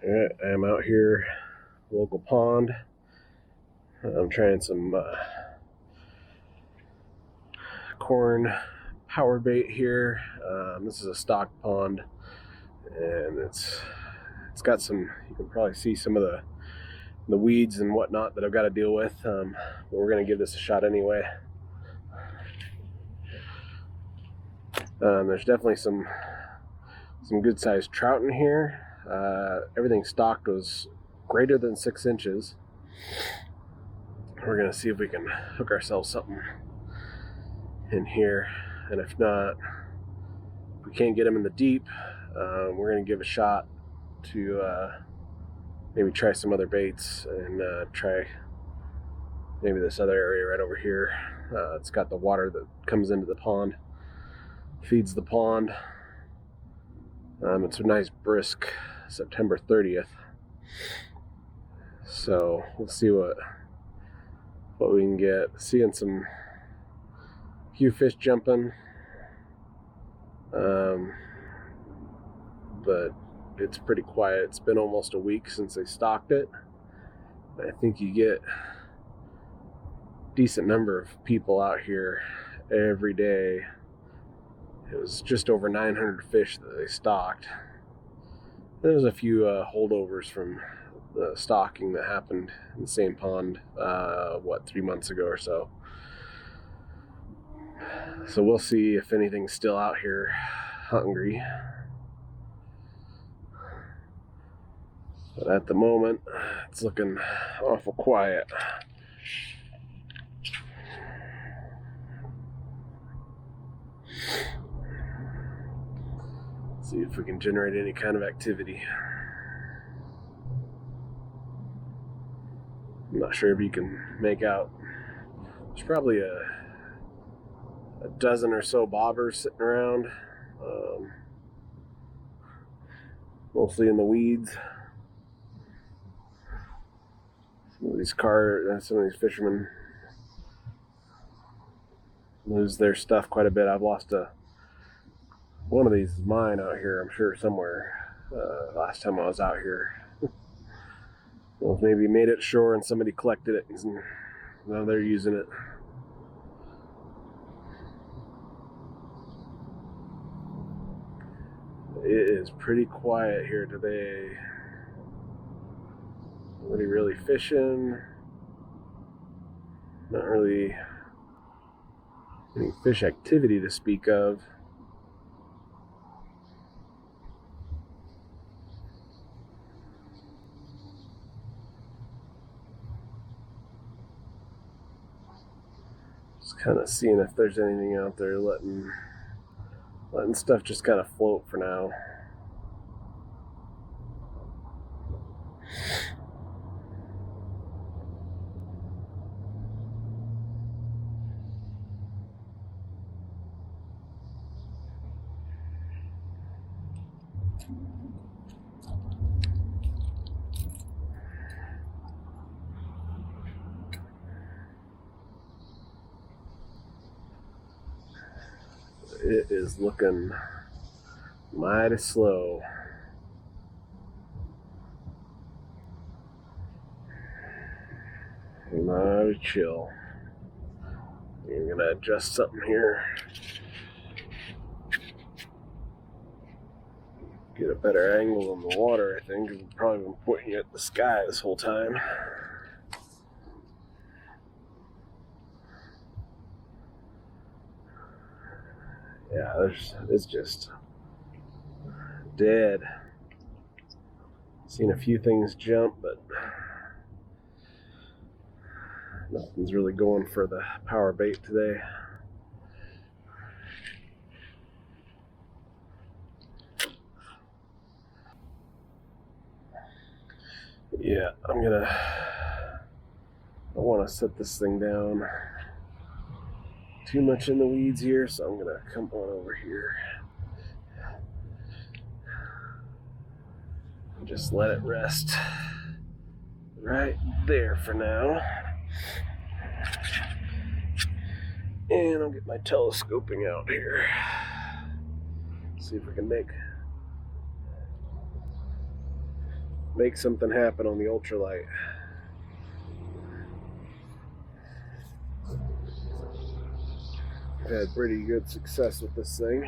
Alright, I'm out here, local pond. I'm trying some corn Powerbait here. This is a stock pond, and it's got some, you can probably see some of the weeds and whatnot that I've got to deal with, but we're going to give this a shot anyway. There's definitely some good sized trout in here. Everything stocked was greater than 6 inches. We're going to see if we can hook ourselves something in here, and if not, if we can't get them in the deep, we're going to give a shot to maybe try some other baits and try maybe this other area right over here. It's got the water that comes into the pond, feeds the pond. It's a nice brisk September 30th, so we'll see what we can get. Seeing some few fish jumping, but it's pretty quiet. It's been almost a week since they stocked it. I think you get a decent number of people out here every day. It was just over 900 fish that they stocked. There was a few holdovers from the stocking that happened in the same pond 3 months ago or so. So we'll see if anything's still out here hungry. But at the moment, it's looking awful quiet. See if we can generate any kind of activity. I'm not sure if you can make out. There's probably a dozen or so bobbers sitting around, mostly in the weeds. Some of these fishermen lose their stuff quite a bit. I've lost one of these is mine out here, I'm sure, somewhere. Last time I was out here. Well, maybe made it ashore and somebody collected it, and now they're using it. It is pretty quiet here today. Nobody really fishing. Not really any fish activity to speak of. Just kind of seeing if there's anything out there, letting stuff just kind of float for now. It is looking mighty slow. Mighty chill. I'm gonna adjust something here. Get a better angle on the water, I think. I've probably been pointing at the sky this whole time. Yeah, it's just dead. Seen a few things jump, but nothing's really going for the Powerbait today. Yeah, I want to set this thing down. Too much in the weeds here, so I'm gonna come on over here and just let it rest right there for now. And I'll get my telescoping out here. See if we can make make something happen on the ultralight. I've had pretty good success with this thing.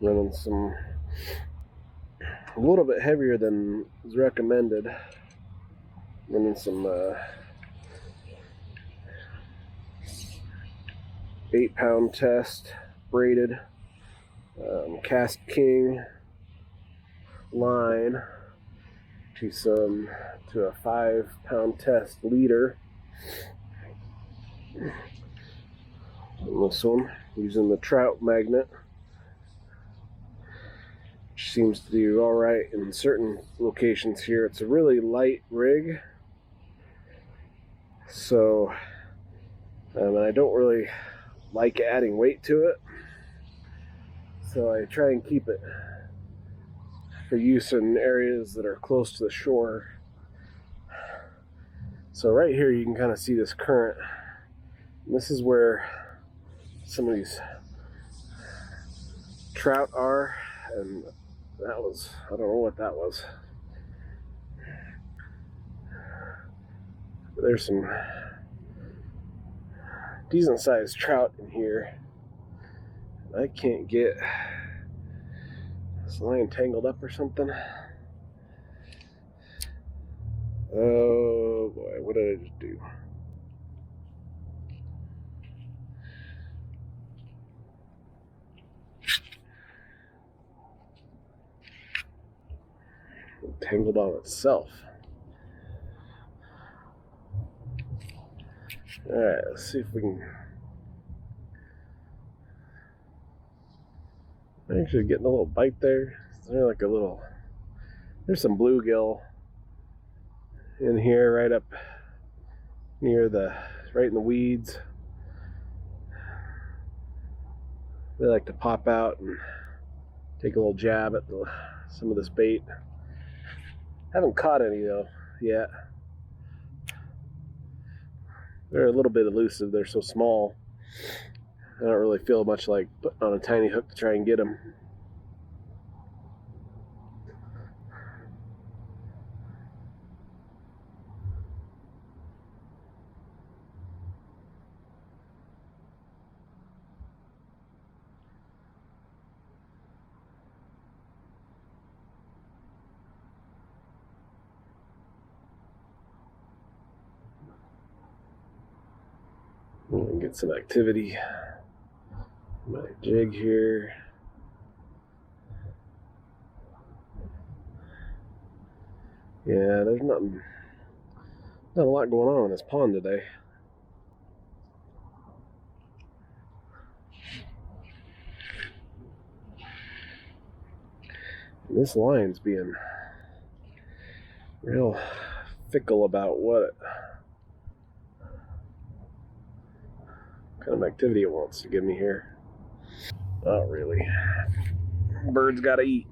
Running some a little bit heavier than is recommended. Running some 8-pound test braided Cast King line to a 5-pound test leader. And this one using the trout magnet, which seems to do all right in certain locations here. It's a really light rig, so and I don't really like adding weight to it, so I try and keep it for use in areas that are close to the shore. So right here you can kind of see this current, and this is where some of these trout are, and that was, I don't know what that was. But there's some decent sized trout in here. I can't get this line tangled up or something. Oh boy, what did I just do? It tangled on itself. Alright, let's see if we can. I'm actually getting a little bite there. There's like a little, there's some bluegill in here right up near right in the weeds. They like to pop out and take a little jab at some of this bait. Haven't caught any though yet. They're a little bit elusive. They're so small. I don't really feel much like putting on a tiny hook to try and get them. Get some activity. My jig here. Yeah, there's not a lot going on in this pond today. And this line's being real fickle about what kind of activity it wants to give me here. Not really. Birds gotta eat.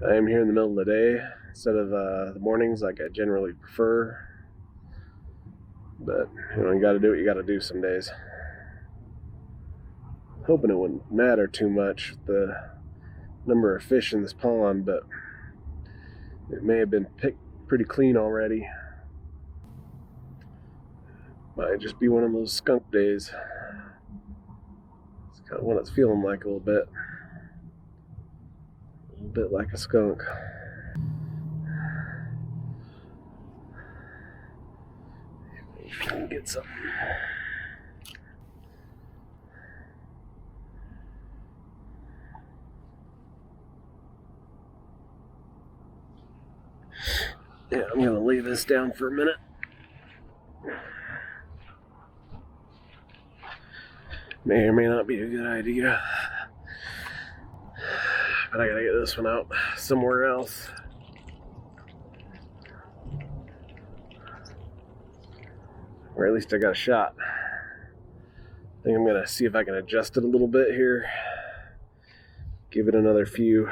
I am here in the middle of the day instead of the mornings like I generally prefer. But you gotta do what you gotta do some days. Hoping it wouldn't matter too much the number of fish in this pond, but it may have been picked pretty clean already. Might just be one of those skunk days. It's kind of what it's feeling like a little bit. A little bit like a skunk. Try and get something. Yeah, I'm gonna lay this down for a minute. May or may not be a good idea. But I gotta get this one out somewhere else. Or at least I got a shot. think I'm gonna see if I can adjust it a little bit here. Give it another, I don't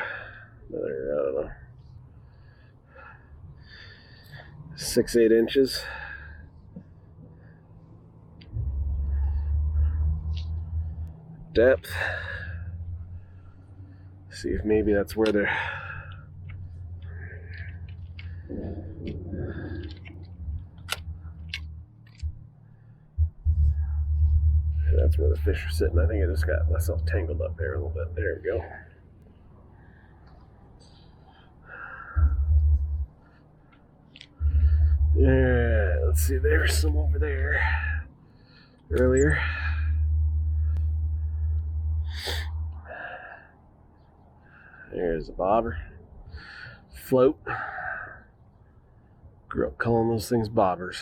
know, 6-8 inches. Depth. See if maybe that's where they're. That's where the fish are sitting. I think I just got myself tangled up there a little bit. There we go. Yeah, let's see. There's some over there earlier. There's a bobber. Float. Grew up calling those things bobbers.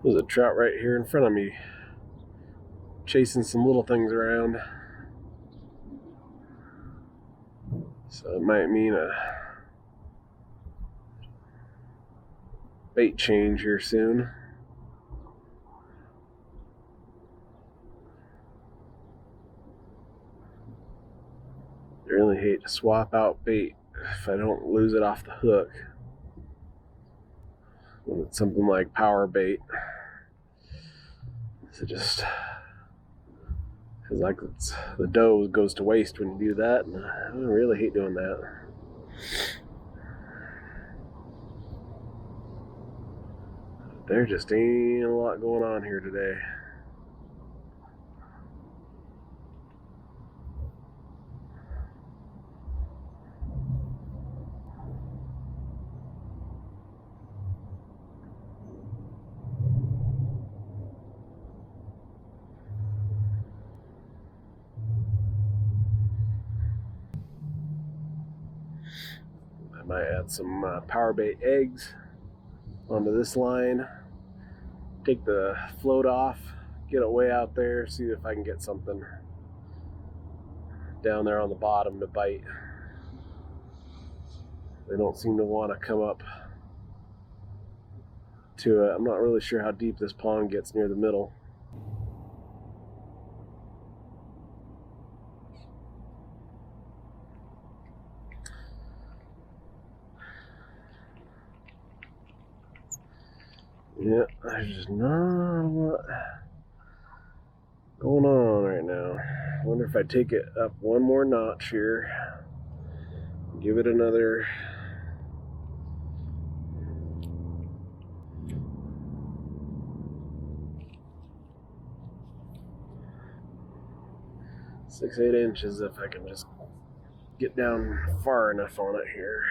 There's a trout right here in front of me, chasing some little things around. So it might mean a bait change here soon. I really hate to swap out bait if I don't lose it off the hook. When it's something like Powerbait. So just because like the dough goes to waste when you do that, and I really hate doing that. There just ain't a lot going on here today. I might add some Powerbait eggs onto this line. Take the float off, get it way out there, see if I can get something down there on the bottom to bite. They don't seem to want to come up to it. I'm not really sure how deep this pond gets near the middle. Yeah, there's just not a lot going on right now. I wonder if I take it up one more notch here, give it another 6-8 inches if I can just get down far enough on it here.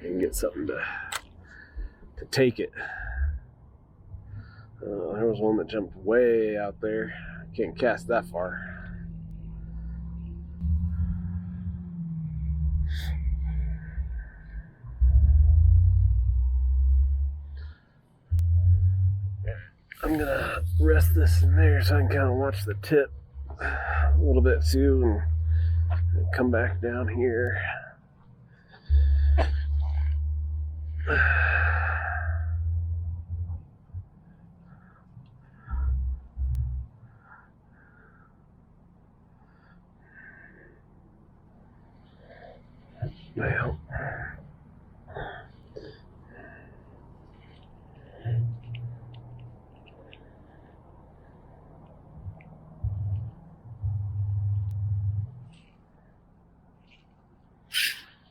And get something to take it. There was one that jumped way out there. Can't cast that far. I'm gonna rest this in there so I can kind of watch the tip a little bit too, and come back down here.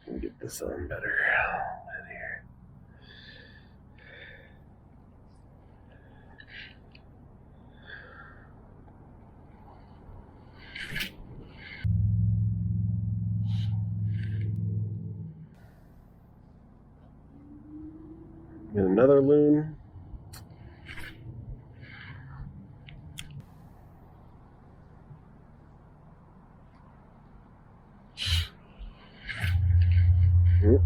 Well, get this on better. Here. And another loon. Mm.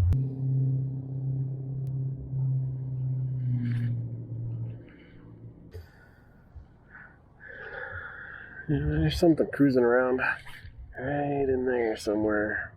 Yeah, there's something cruising around right in there somewhere.